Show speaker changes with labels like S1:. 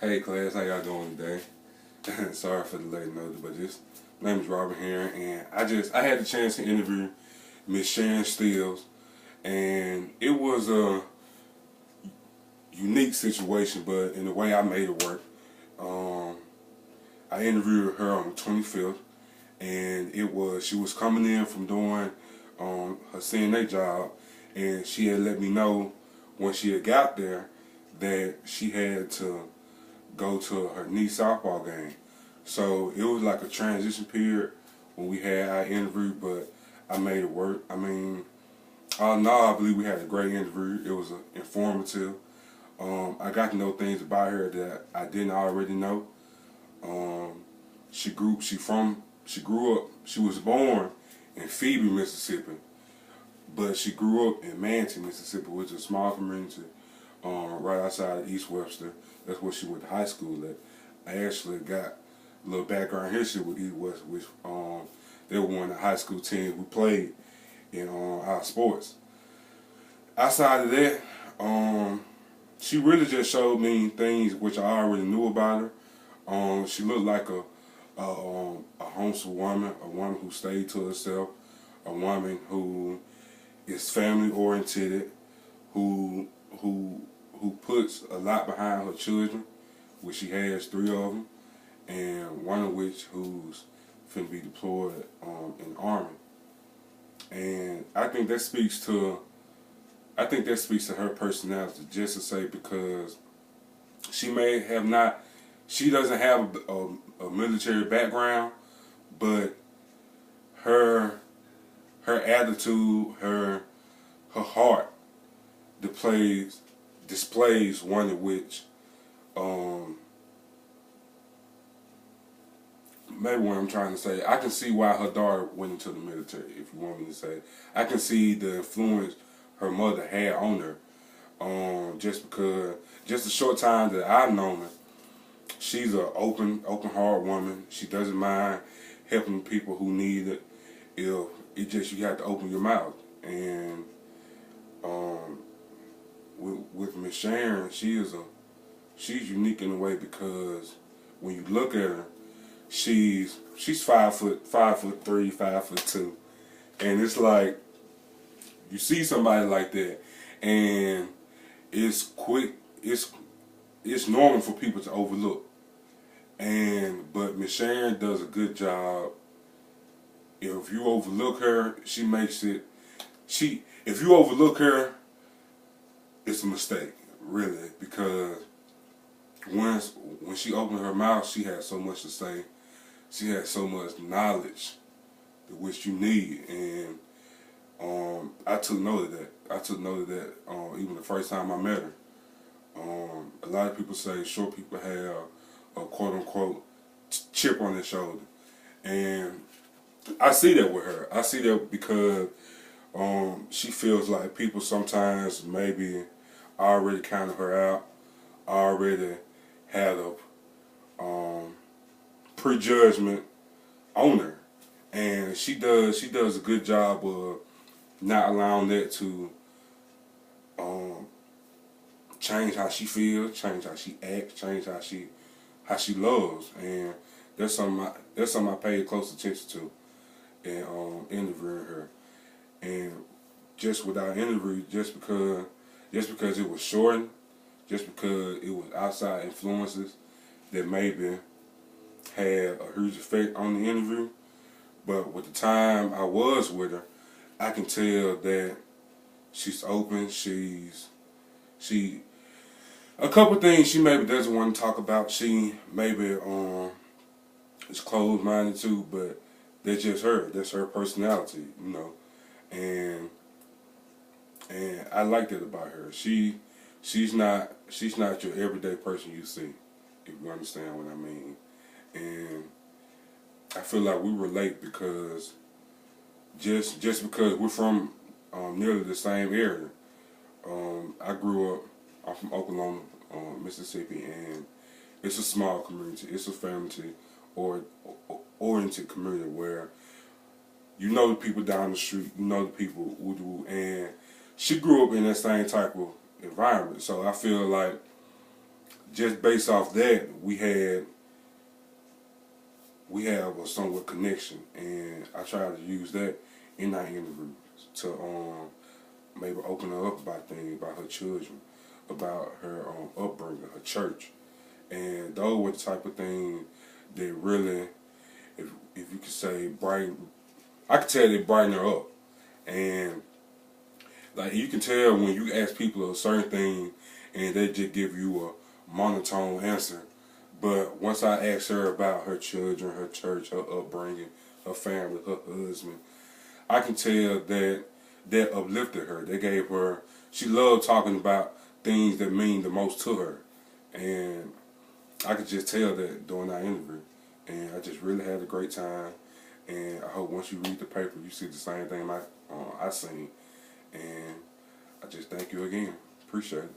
S1: Hey class, how y'all doing today? Sorry for the late notice, but my name is Robert here, and I had the chance to interview Miss Sharon Stills, and it was a unique situation, but in the way I made it work. Um, I interviewed her on the 25th, and she was coming in from doing her CNA job, and she had let me know when she had got there that she had to go to her niece softball game. So it was like a transition period when we had our interview, but I made it work. I mean, all in all, I believe we had a great interview. It was informative. I got to know things about her that I didn't already know. Um, she was born in Phoebe, Mississippi, but she grew up in Manti, Mississippi, which is a small community right outside of East Webster. That's where she went to high school at. I actually got a little background history with East West, which they were one of the high school teams we played in our sports. Outside of that, she really just showed me things which I already knew about her. She looked like a homeschool woman, a woman who stayed to herself, a woman who is family oriented, who who who puts a lot behind her children, which she has three of them, and one of which who's finna be deployed in the Army. And I think that speaks to her personality, just to say, because she may have not, she doesn't have a military background, but her attitude, her heart displays one in which maybe what I'm trying to say, I can see why her daughter went into the military, if you want me to say. I can see the influence her mother had on her. Just because, just a short time that I've known her, she's an open heart woman. She doesn't mind helping people who need it. If it just, you have to open your mouth. And with Miss Sharon, she's unique in a way, because when you look at her, she's 5'3", 5'2", and it's like you see somebody like that, and it's quick. It's normal for people to overlook, but Miss Sharon does a good job. If you overlook her, she makes it. If you overlook her, it's a mistake, really, because when she opened her mouth, she had so much to say. She had so much knowledge, which you need, and I took note of that. Even the first time I met her. A lot of people say short people have a quote unquote chip on their shoulder, and I see that with her. I see that because she feels like people sometimes maybe already counted her out, already had a prejudgment on her, and she does a good job of not allowing that to change how she feels, change how she acts, change how she loves, and that's something I paid close attention to in interviewing her. And just with our interview, just because it was shortened, just because it was outside influences that maybe had a huge effect on the interview, but with the time I was with her, I can tell that she's open. A couple things she maybe doesn't want to talk about. She maybe is closed-minded too, but that's just her. That's her personality, you know. And I like that about her. She's not your everyday person you see, if you understand what I mean. And I feel like we relate because just because we're from nearly the same area. I'm from Oklahoma, Mississippi, and it's a small community. It's a family oriented community where you know the people down the street, you know the people and she grew up in that same type of environment. So I feel like just based off that, we have a somewhat connection, and I try to use that in our interviews to maybe open her up about things, about her children, about her upbringing, her church, and those were the type of things that really, if you could say brighten, I could tell they brighten her up, and like you can tell when you ask people a certain thing and they just give you a monotone answer. But once I asked her about her children, her church, her upbringing, her family, her husband, I can tell that uplifted her. They gave her, she loved talking about things that mean the most to her. And I could just tell that during our interview. And I just really had a great time. And I hope once you read the paper, you see the same thing I seen. And I just thank you again. Appreciate it.